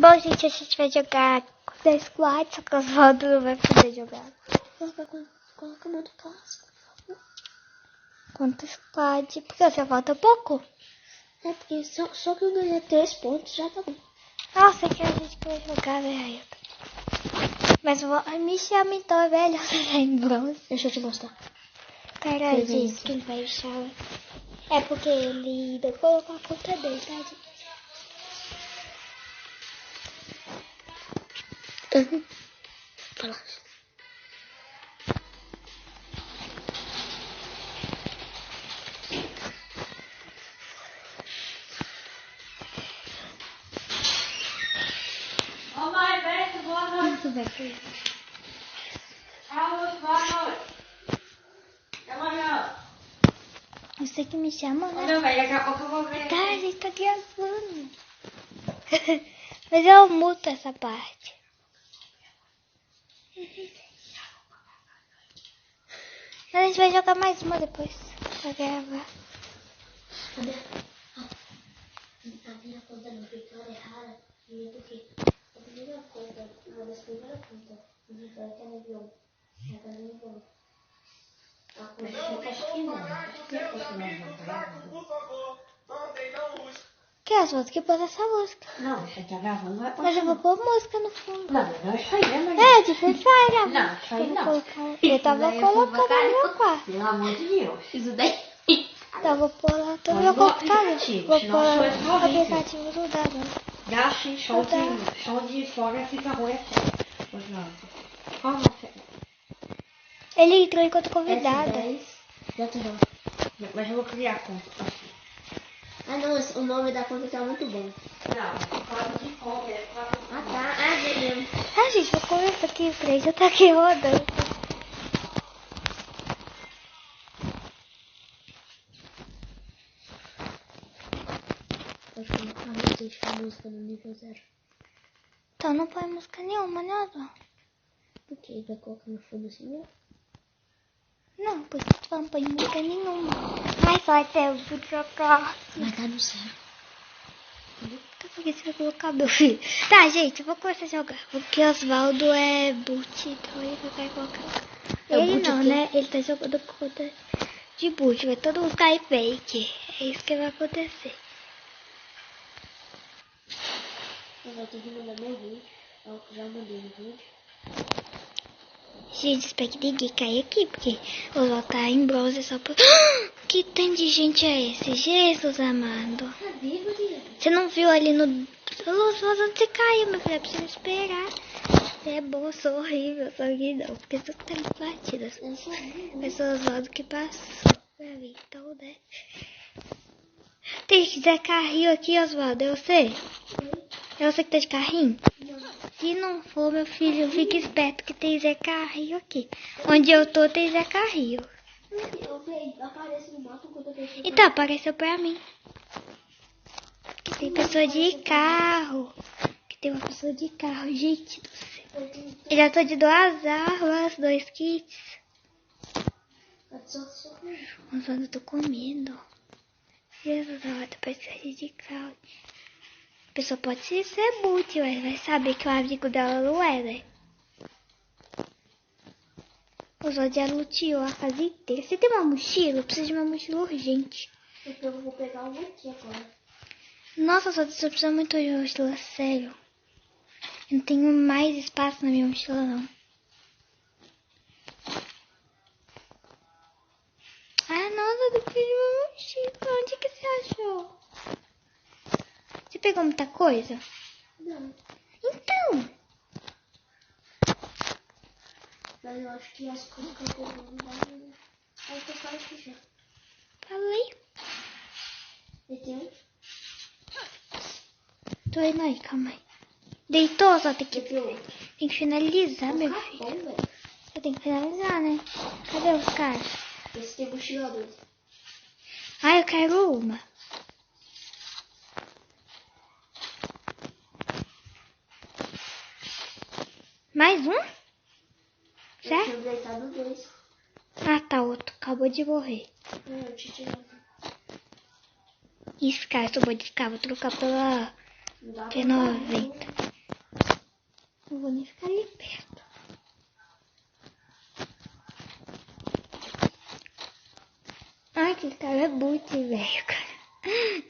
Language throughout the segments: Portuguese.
Bom, gente, a gente vai jogar com 10 squad, só que o Osvaldo não vai poder jogar. Coloca o modo clássico. Quanto squad? Porque você falta pouco? É porque só que eu ganhei 3 pontos já tá bom. Nossa, que a gente vai jogar, velho. Mas me chama então, velho. Você tá em bronze. Deixa eu te mostrar. Peraí, gente, que ele vai achar. É porque ele ainda colocou a conta dele, tá, gente? Fala. Ô mãe, vem, boa noite. Tudo bem, filho. Alô, boa noite. Até amanhã. Você que me chama, Ô né? meu velho, daqui a pouco eu vou ver. Tá, a gente tá gravando. Mas eu muto essa parte. A gente vai jogar mais uma depois pra gravar. Cadê? A minha conta no Vitória é rara. Porque a primeira conta, uma das primeiras contas do Vitória que era avião. Ela tá no avião. A conta que acho que não. Acho que é a conta no avião. Que é, Osvaldo? Que pôs essa música? Não, você tá gravando, vai Mas eu vou pôr música no fundo. Não, não, isso aí, né, É, de Free Fire. Não, isso aí não. Eu tava colocando no meu quarto. Pelo amor de Deus. Isso daí. Então, vou pôr lá no meu Mas no computador. aplicativo, Vou senão pôr só é no só horrível. aplicativo do Dado. Já assim, som de fora fica ruim até. Pois não. Qual é? Ele entrou enquanto convidada. S10. Já tô não. Mas eu vou criar a conta. Ah não, o nome da conta tá muito bom. Não, código de conta. Ah tá, beleza. Ah, gente, vou começar aqui em frente. Já tá aqui rodando. Pode colocar, deixa a música no nível 0. Então não põe música nenhuma, né, Osvaldo? Por que ele vai colocar no fundo assim, ó? Não, por isso que não põe música nenhuma. Mas vai ter o vídeo jogar. Vai tá no 0. Por que você vai colocar meu filho? Tá, gente, eu vou começar a jogar. Porque Osvaldo é boot, então ele vai colocar. É o Ele boot não, o quê? né? Ele tá jogando conta de boot. Vai todo mundo cair fake. É isso que vai acontecer. Eu vou ter que mandar meu vídeo. Eu já mandei no vídeo. Gente, espero que ninguém caia aqui, porque o Osvaldo tá em bronze só por... Que tanto de gente é esse? Jesus amado. Cadê, Maria? Você não viu ali no... Osvaldo, onde você caiu, meu filho? É preciso esperar. Você é bom, sou horrível, só que não. Porque você tá em batidas. Eu sou vivo. Mas o Osvaldo que passou pra mim, então, né? Tem que Zé Carrinho aqui, Osvaldo, é você? É você que tá de carrinho? Se não for, meu filho, fique esperto que tem Zé Carrinho aqui. Onde eu tô, tem Zé Carrinho. Eu apareço no mapa quando eu tô. Então, apareceu pra mim. Que tem pessoa de carro. Que tem uma pessoa de carro, gente do céu. Eu já tô de 2 armas, 2 kits. Mas eu tô comendo. Jesus, ela tá parecendo de carro. A pessoa pode ser boot, mas vai saber que o amigo dela não é, né? O Zod já luteou a fase inteira. Você tem uma mochila? Eu preciso de uma mochila urgente. Eu vou pegar um aqui agora. Nossa, Zod, você precisa muito de uma mochila, sério. Eu não tenho mais espaço na minha mochila, não. Ah, nossa, eu preciso de uma mochila. Onde que você achou? Você pegou muita coisa? Não, Então. mas eu acho que as coisas que eu tô vendo vai. Acho que eu falo aqui já. Falei. Entendeu? Tô indo aí, calma aí. Deitou, só tem que Tem finalizar, meu Bom, filho. velho. Eu tenho que finalizar, né? Cadê os caras? Esse tem mochilador. Ah, eu quero uma. Mais um? Eu Certo? tinha deitado 2. Ah, tá, outro. Acabou de morrer. Eu te tirei. Isso, cara, eu sou boa de ficar. Vou trocar pela Não dá Que é pra 90. Não vou nem ficar ali perto. Ai, que cara boot, velho, cara.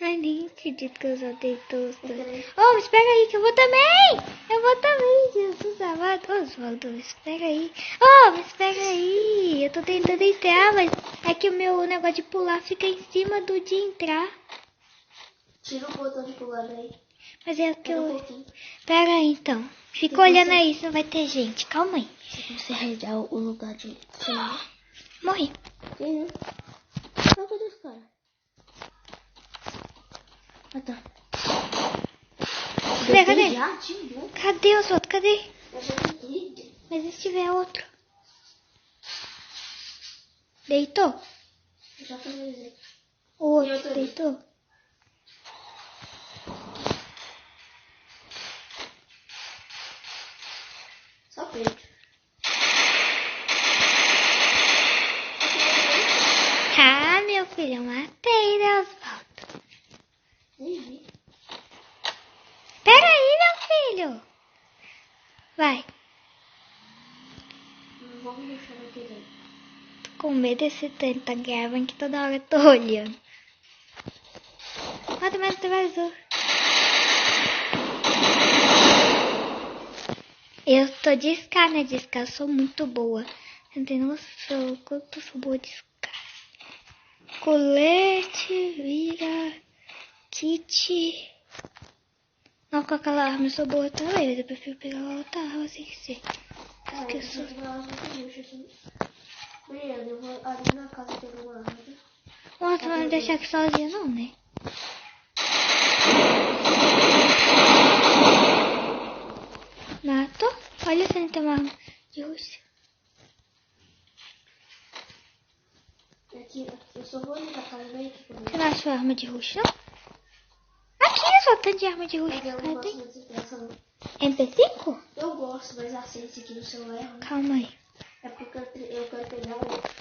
Ai, nem acredito que eu só tenho toaster. Oh, me espera aí que eu vou também. Eu vou também, Jesus amado. Osvaldo, me espera aí. Oh, me espera aí. Eu tô tentando entrar, mas é que o meu negócio de pular fica em cima do de entrar. Tira o botão de pular daí. Mas é o que Pera um eu... pouquinho. Pera aí, então. Fica olhando aí, senão vai ter gente. Calma aí. Se você arranjar o lugar de... Morri. Tem, né? Qual que é desse cara? Ah, tá. Cadê, cadê? Já, tio, Cadê os outros? Cadê? eu já tenho. Mas e se tiver outro? Deitou? Eu já finalizei. O outro outro ali? deitou? Só peito. Ah, meu filho, eu matei, né, Osvaldo? Nem vi. Pera aí, meu filho. Vai. Não vamos deixar aqui dentro. Tô com medo desse tanto tá gravando que toda hora eu tô olhando. Mata mais o vazou. Eu tô de Scar, né? De Scar eu sou muito boa. Não tem noção quanto eu sou boa de Scar. Colete, vira, kit. Não, com aquela arma eu sou boa também, mas eu prefiro pegar a outra arma sem ser. Esqueci. Mariana, eu vou ali na casa pegar uma arma. Nossa, não vai me deixar aqui sozinha não, né? Matou? Olha se ele tem uma arma de Rússia. Aqui, eu só vou ali na casa da equipe. Você não achou arma de Rússia, não? Aqui, só tanto de arma de Rússia Mas que eu o não cara tem. gosto muito dessa não. MP5? Eu gosto, mas assim, esse aqui no celular é ruim. Calma aí. É porque eu quero pegar o outro.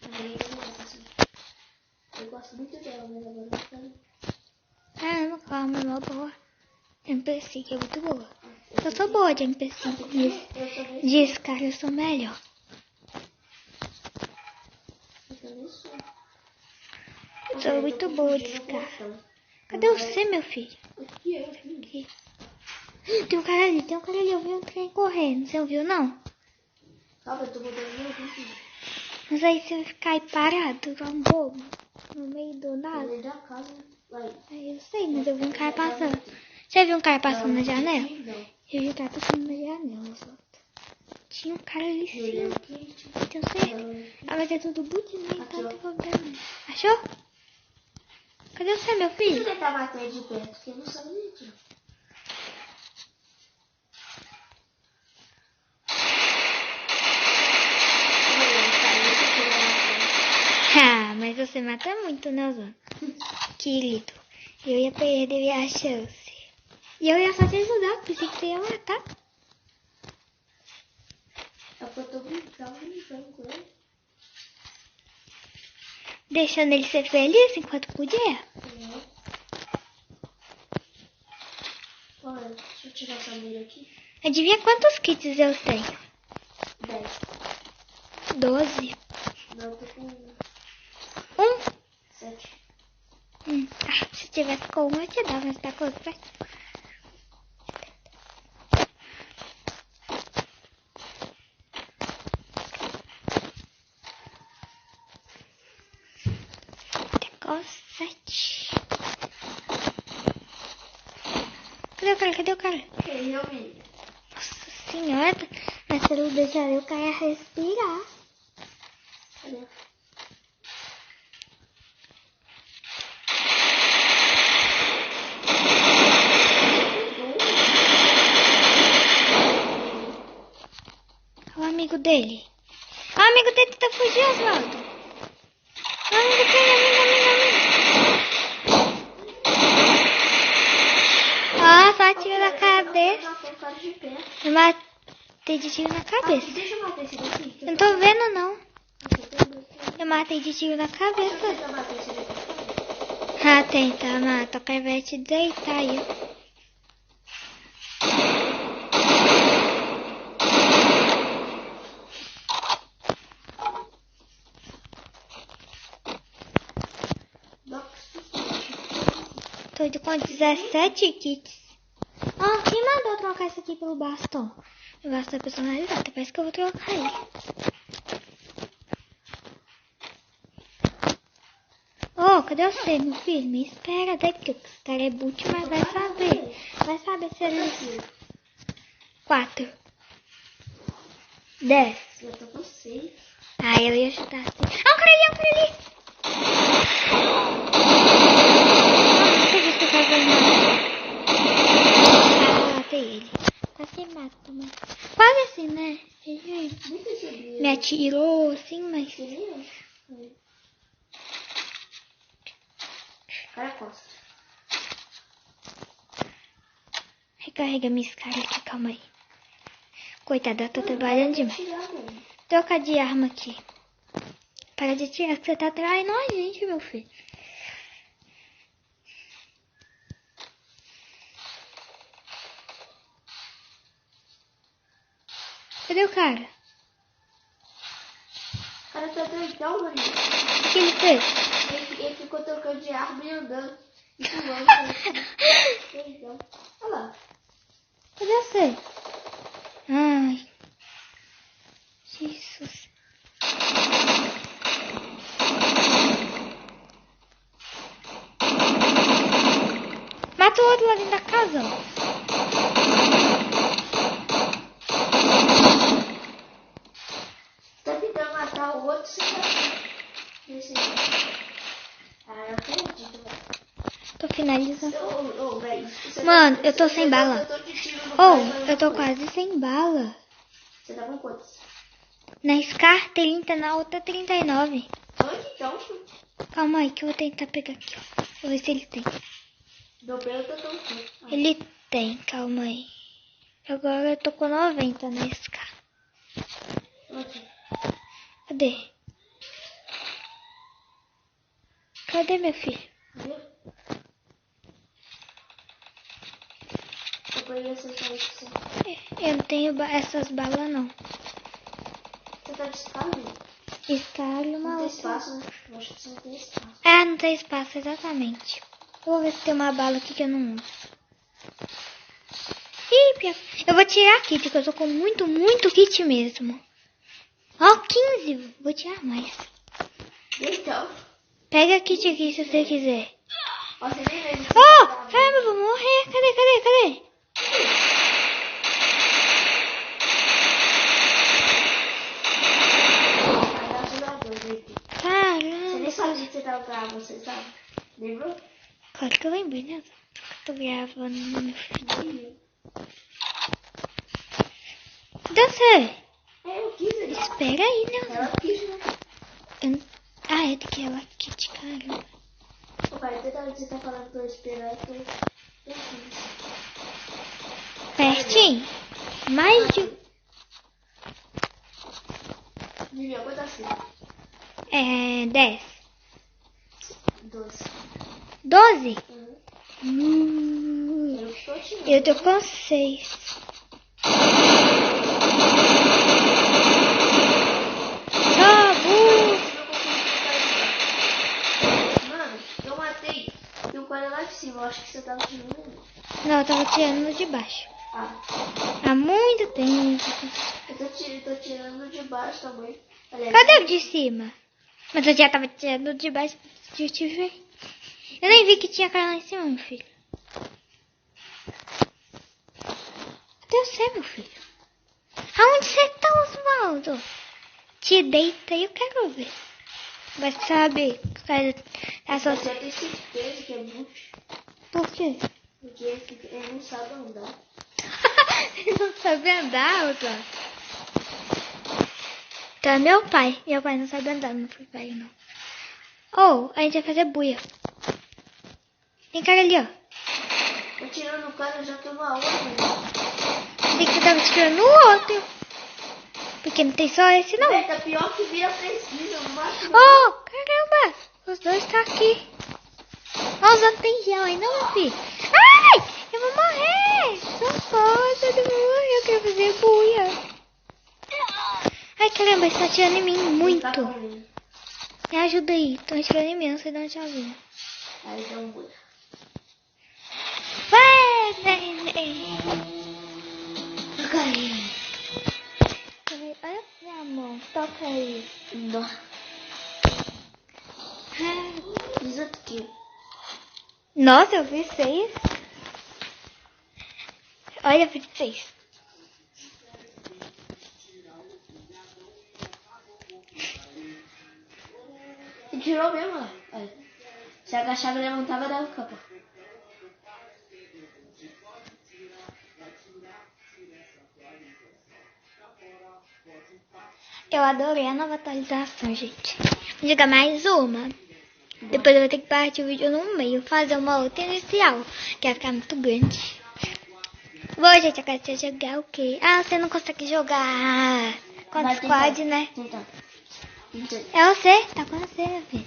Mas eu não gosto assim. Eu gosto muito dela, mas agora não quero. Caramba, calma, é uma boa. MP5 é muito boa. Eu sou boa de MP5 mesmo. Eu também Diz, cara, eu sou melhor. sou. Eu sou muito boa de Scar. Cadê você, meu filho? Aqui. Aqui. Tem um cara ali, eu vi um trem correndo. Você não viu, não? Calma, eu tô mudando meu vídeo. Mas aí você vai ficar aí parado, igual um bobo, no meio do nada. Eu da casa, vai. Aí eu sei, mas eu vi um cara passando. Você viu um cara passando na janela? Não. Eu vi um cara passando na janela, só. Tinha um cara ali em cima. Tenho certeza. Ah, mas é tudo boot, né? Então não tem problema. Achou? Cadê você, meu Deixa eu filho? tentar bater de perto, porque eu não sabe nem aqui. Ah, mas você mata muito, né, Zona? Querido, eu ia perder a chance. E eu ia só te ajudar, pensei que você ia matar. É porque eu tô brincando com ele. Deixando ele ser feliz enquanto podia. Olha, deixa eu tirar essa mira aqui. Adivinha quantos kits eu tenho? 10. 12. Não, eu tô com 7. Ah, se tivesse com um eu te dava, mas tá com outro. Tá com 7. Cadê o cara? Cadê o cara? Eu vi. Nossa senhora, mas você não deixaria o cara respirar. Cadê? O amigo dele. O amigo dele tenta fugir, Osvaldo. O amigo dele, Ó, só tiro na cabeça. Matou o cara de pé. Eu matei de tiro na cabeça. Deixa eu bater esse daqui. Eu não tô vendo, não. Você Eu matei de tiro na cabeça. tenta bater esse daqui. Ah, tenta, mata. O cara vai te deitar aí. Com 17 kits. Ah, quem mandou trocar isso aqui pelo bastão? O bastão é personalizado, parece que eu vou trocar ele. Oh, cadê você, meu filho? Me espera daqui, que esse cara é boot, mas vai saber. Vai saber se ele... 4. 10. Eu tô com 6. Ah, eu ia chutar assim. Ah, um cara ali, um cara ali. Ah, não acredito que eu tava ganhando. Ah, matei ele. Quase mata, mas... Quase assim, né? Me atirou assim, mas... Cara, costa. Recarrega minha escada aqui, calma aí. Coitada, eu tô trabalhando demais. Troca de arma aqui. Para de tirar, que você tá traindo a gente, meu filho. Cadê o cara? O cara tá doidão, mano. O que ele fez? Ele ficou trocando de arma e andando. Isso não, doidão. Olha lá. Cadê você? Ai. Jesus. Mata o outro lá dentro da casa. Tá tentando matar o outro, você tá... Ah, eu acredito, velho. Tô finalizando. Ô, velho. Mano, eu tô sem bala. Eu tô quase sem bala. Você tá com quantos? Na Scar 30, na outra 39. Onde então? Calma aí que eu vou tentar pegar aqui, ó. Vou ver se ele tem. Dobrei, eu tô com 5. Ele tem, calma aí. Agora eu tô com 90 na Scar. Cadê? Cadê meu filho? Viu? Eu peguei essas balas pra você. Eu não tenho essas balas não. Você tá de escala? Escalho uma Não tem outra. espaço, né? Eu acho que você não tem espaço. Ah, não tem espaço, exatamente. Eu vou ver se tem uma bala aqui que eu não uso. Ih, pior. Eu vou tirar kit, porque eu tô com muito kit mesmo. Ó, 15. Vou tirar mais. Então. Pega kit aqui se você quiser. Ó, você nem lembra. Oh, caramba, eu vou morrer. Cadê? Você nem Caramba. sabia que você tava bravo, você sabe? Lembrou? Claro que eu lembrei, né? Tô gravando no meu filho. Dança. Eu quis ele. Espera aí, né? Ela quis, né? Ah, é daquela kit, caramba. Ô, pai, você tá falando que eu tô esperando, eu quis. Pertinho. Mais de... Vivian, quanto assim? 10. 12. 12? Eu tô tirando. Eu tô com 6. Mano, eu matei. E o cara lá de cima, eu acho que você tava tirando ali. Não, eu tava tirando no de baixo. Ah, Há muito tempo. eu tô tirando de baixo também. Aliás, Cadê o de cima? Mas eu já tava tirando de baixo de eu te ver. Eu nem vi que tinha cara lá em cima, meu filho. Cadê você, meu filho? Aonde você tá, Osvaldo? Te deita aí, eu quero ver. Vai saber. eu tenho certeza que é muito. Por quê? Porque ele não sabe andar. Ele não sabe andar, Osvaldo. Então é meu pai. Meu pai não sabe andar no Free Fire, não. Oh, a gente vai fazer buia. Tem cara ali, ó. Tô tirando o cara, eu já tô uma hora, velho. Tem que você tava tirando no outro. Porque não tem só esse, não. Tá pior que vira precisa, no máximo. Oh, caramba. Os dois tá aqui. Nossa, não tem gel ainda, meu filho. Ai, eu vou morrer. Socorro, todo mundo. Eu quero fazer buia. Ai, caramba, ele tá atirando em mim muito. Tá correndo. Me ajuda aí. Tô atirando em mim, não sei de onde tá vindo. Aí dá um buia. Nossa, eu fiz 6. Olha, eu fiz 6. E tirou mesmo, ó. Olha. Se agachava e levantava, dava o campo. Eu adorei a nova atualização, gente. Diga mais uma. Depois eu vou ter que partir o vídeo no meio. Fazer uma outra inicial. Que vai ficar muito grande. Bom, gente, agora você vai jogar o quê? Ah, você não consegue jogar contra Vai squad, tentar. né? Então. É você. Tá com você, meu filho.